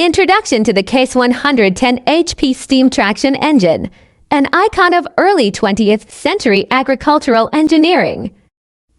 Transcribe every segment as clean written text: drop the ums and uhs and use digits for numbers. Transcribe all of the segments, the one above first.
Introduction to the Case 110 HP steam traction engine, an icon of early 20th century agricultural engineering.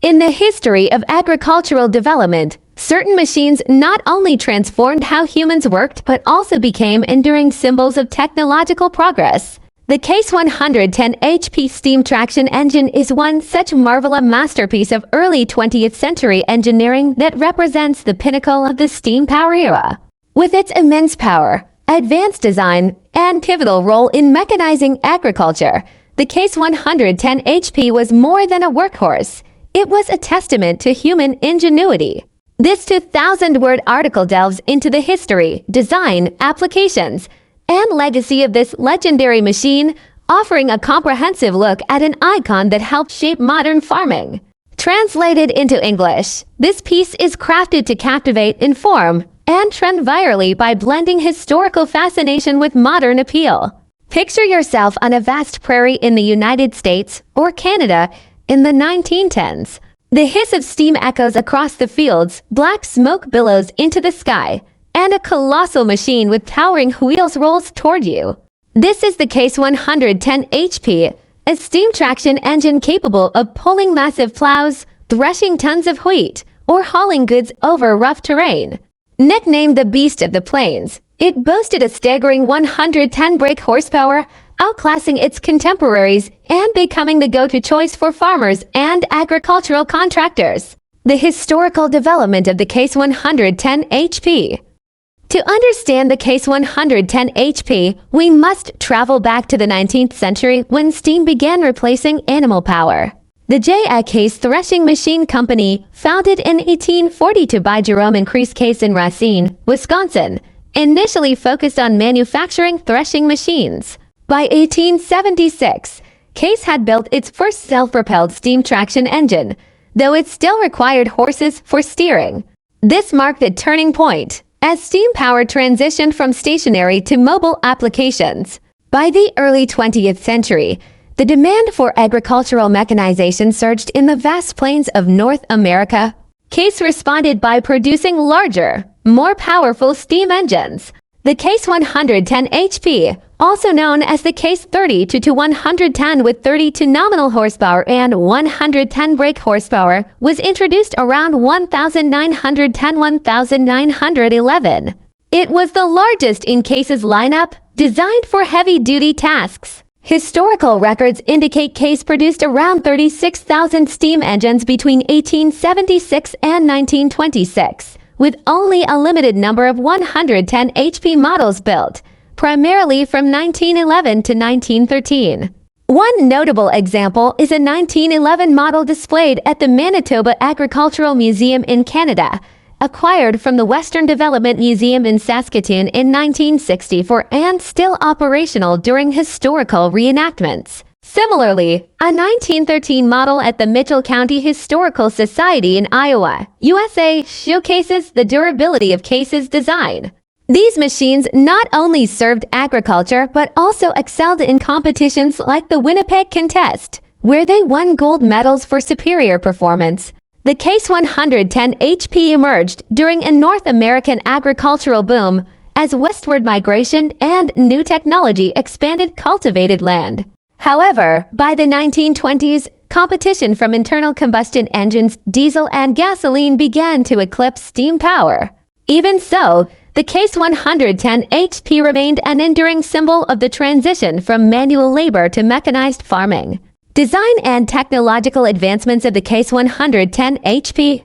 In the history of agricultural development, certain machines not only transformed how humans worked but also became enduring symbols of technological progress. The Case 110 HP steam traction engine is one such marvelous masterpiece of early 20th century engineering that represents the pinnacle of the steam power era. With its immense power, advanced design, and pivotal role in mechanizing agriculture, the Case 110 HP was more than a workhorse. It was a testament to human ingenuity. This 2,000-word article delves into the history, design, applications, and legacy of this legendary machine, offering a comprehensive look at an icon that helped shape modern farming. Translated into English, this piece is crafted to captivate, inform, and trend virally by blending historical fascination with modern appeal. Picture yourself on a vast prairie in the United States or Canada in the 1910s. The hiss of steam echoes across the fields, black smoke billows into the sky, and a colossal machine with towering wheels rolls toward you. This is the Case 110 HP, a steam traction engine capable of pulling massive plows, threshing tons of wheat, or hauling goods over rough terrain. Nicknamed the Beast of the Plains, it boasted a staggering 110 brake horsepower, outclassing its contemporaries and becoming the go-to choice for farmers and agricultural contractors. The historical development of the Case 110 HP. To understand the Case 110 HP, we must travel back to the 19th century when steam began replacing animal power. The J.A. Case Threshing Machine Company, founded in 1842 by Jerome and Chris Case in Racine, Wisconsin, initially focused on manufacturing threshing machines. By 1876, Case had built its first self-propelled steam traction engine, though it still required horses for steering. This marked a turning point, as steam power transitioned from stationary to mobile applications. By the early 20th century, the demand for agricultural mechanization surged in the vast plains of North America. Case responded by producing larger, more powerful steam engines. The Case 110 HP, also known as the Case 30 to 110 with 32 nominal horsepower and 110 brake horsepower, was introduced around 1910-1911. It was the largest in Case's lineup, designed for heavy-duty tasks. Historical records indicate Case produced around 36,000 steam engines between 1876 and 1926. With only a limited number of 110 HP models built, primarily from 1911 to 1913. One notable example is a 1911 model displayed at the Manitoba Agricultural Museum in Canada, acquired from the Western Development Museum in Saskatoon in 1964 and still operational during historical reenactments. Similarly, a 1913 model at the Mitchell County Historical Society in Iowa, USA, showcases the durability of Case's design. These machines not only served agriculture but also excelled in competitions like the Winnipeg Contest, where they won gold medals for superior performance. The Case 110 HP emerged during a North American agricultural boom as westward migration and new technology expanded cultivated land. However, by the 1920s, competition from internal combustion engines, diesel and gasoline began to eclipse steam power. Even so, the Case 110 HP remained an enduring symbol of the transition from manual labor to mechanized farming. Design and technological advancements of the Case 110 HP.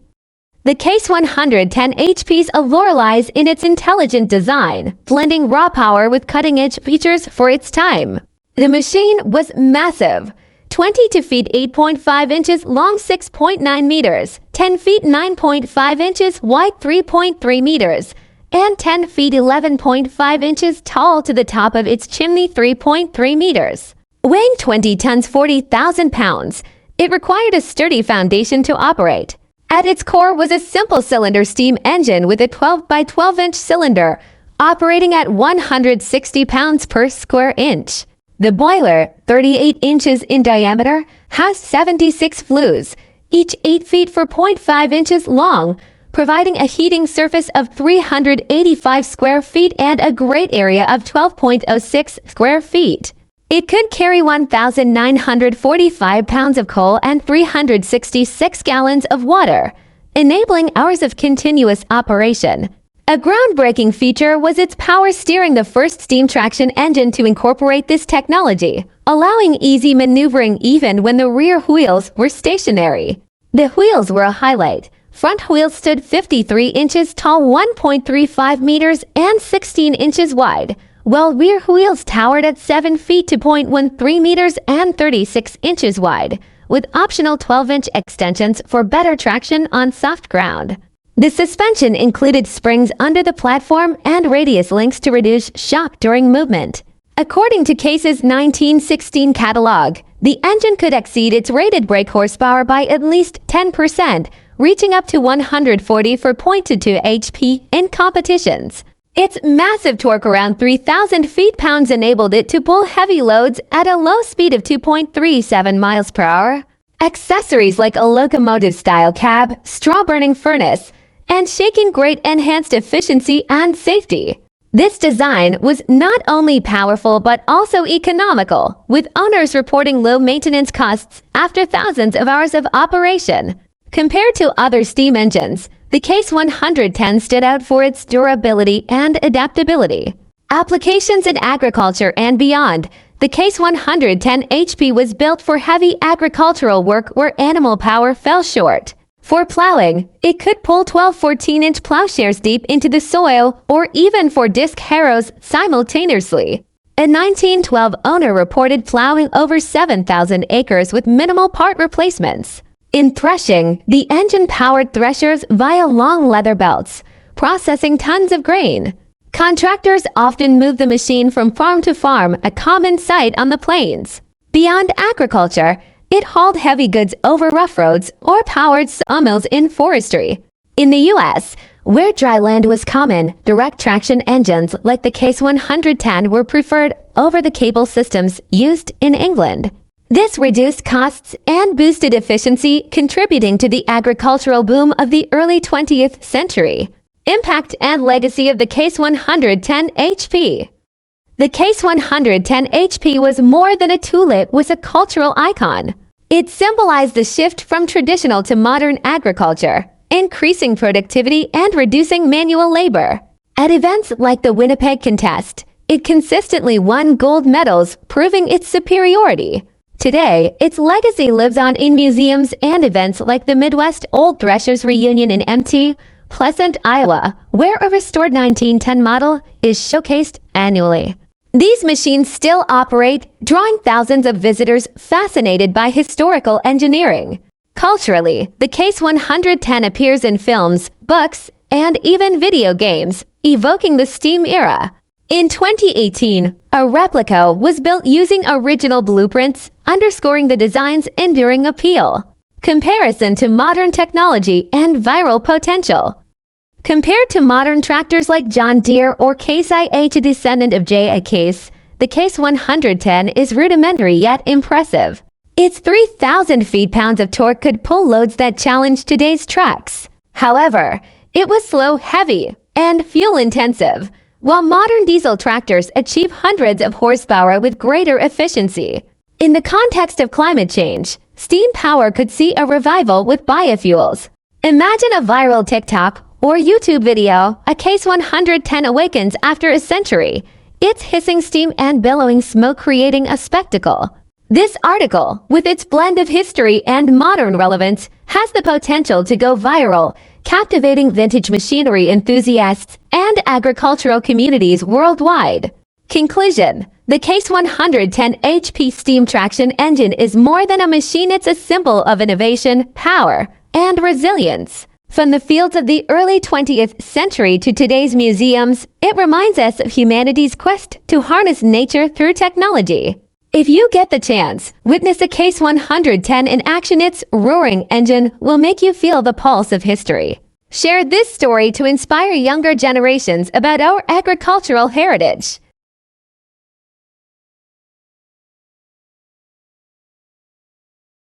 The Case 110 HP's allure lies in its intelligent design, blending raw power with cutting-edge features for its time. The machine was massive, 22 feet 8.5 inches long 6.9 meters, 10 feet 9.5 inches wide 3.3 meters, and 10 feet 11.5 inches tall to the top of its chimney 3.3 meters. Weighing 20 tons 40,000 pounds, it required a sturdy foundation to operate. At its core was a simple cylinder steam engine with a 12 by 12 inch cylinder, operating at 160 pounds per square inch. The boiler, 38 inches in diameter, has 76 flues, each 8 feet 4.5 inches long, providing a heating surface of 385 square feet and a grate area of 12.06 square feet. It could carry 1,945 pounds of coal and 366 gallons of water, enabling hours of continuous operation. A groundbreaking feature was its power steering, the first steam traction engine to incorporate this technology, allowing easy maneuvering even when the rear wheels were stationary. The wheels were a highlight. Front wheels stood 53 inches tall, 1.35 meters, and 16 inches wide, while rear wheels towered at 7 feet to 0.13 meters and 36 inches wide, with optional 12-inch extensions for better traction on soft ground. The suspension included springs under the platform and radius links to reduce shock during movement. According to Case's 1916 catalog, the engine could exceed its rated brake horsepower by at least 10%, reaching up to 144.22 HP in competitions. Its massive torque, around 3,000 feet-pounds, enabled it to pull heavy loads at a low speed of 2.37 miles per hour. Accessories like a locomotive-style cab, straw-burning furnace, and shaking grate enhanced efficiency and safety. This design was not only powerful but also economical, with owners reporting low maintenance costs after thousands of hours of operation. Compared to other steam engines, the Case 110 stood out for its durability and adaptability. Applications in agriculture and beyond. The Case 110 HP was built for heavy agricultural work where animal power fell short. For plowing, it could pull 12 14-inch plowshares deep into the soil, or even for disc harrows simultaneously. A 1912 owner reported plowing over 7,000 acres with minimal part replacements. In threshing, the engine powered threshers via long leather belts, processing tons of grain. Contractors often move the machine from farm to farm, a common sight on the plains. Beyond agriculture, it hauled heavy goods over rough roads or powered sawmills in forestry. In the U.S., where dry land was common, direct traction engines like the Case 110 were preferred over the cable systems used in England. This reduced costs and boosted efficiency, contributing to the agricultural boom of the early 20th century. Impact and legacy of the Case 110 HP. The Case 110 HP was more than a tool, it was a cultural icon. It symbolized the shift from traditional to modern agriculture, increasing productivity and reducing manual labor. At events like the Winnipeg Contest, it consistently won gold medals, proving its superiority. Today, its legacy lives on in museums and events like the Midwest Old Threshers Reunion in Mt. Pleasant, Iowa, where a restored 1910 model is showcased annually. These machines still operate, drawing thousands of visitors fascinated by historical engineering. Culturally, the Case 110 appears in films, books, and even video games, evoking the steam era. In 2018, a replica was built using original blueprints, underscoring the design's enduring appeal. Comparison to modern technology and viral potential. Compared to modern tractors like John Deere or Case IH, a descendant of J.A. Case, the Case 110 is rudimentary yet impressive. Its 3,000 feet-pounds of torque could pull loads that challenge today's trucks. However, it was slow, heavy, and fuel-intensive, while modern diesel tractors achieve hundreds of horsepower with greater efficiency. In the context of climate change, steam power could see a revival with biofuels. Imagine a viral TikTok or YouTube video, a Case 110 awakens after a century, its hissing steam and billowing smoke creating a spectacle. This article, with its blend of history and modern relevance, has the potential to go viral, captivating vintage machinery enthusiasts and agricultural communities worldwide. Conclusion: the Case 110 HP steam traction engine is more than a machine, it's a symbol of innovation, power, and resilience. From the fields of the early 20th century to today's museums, it reminds us of humanity's quest to harness nature through technology. If you get the chance, witness a Case 110 in action. Its roaring engine will make you feel the pulse of history. Share this story to inspire younger generations about our agricultural heritage.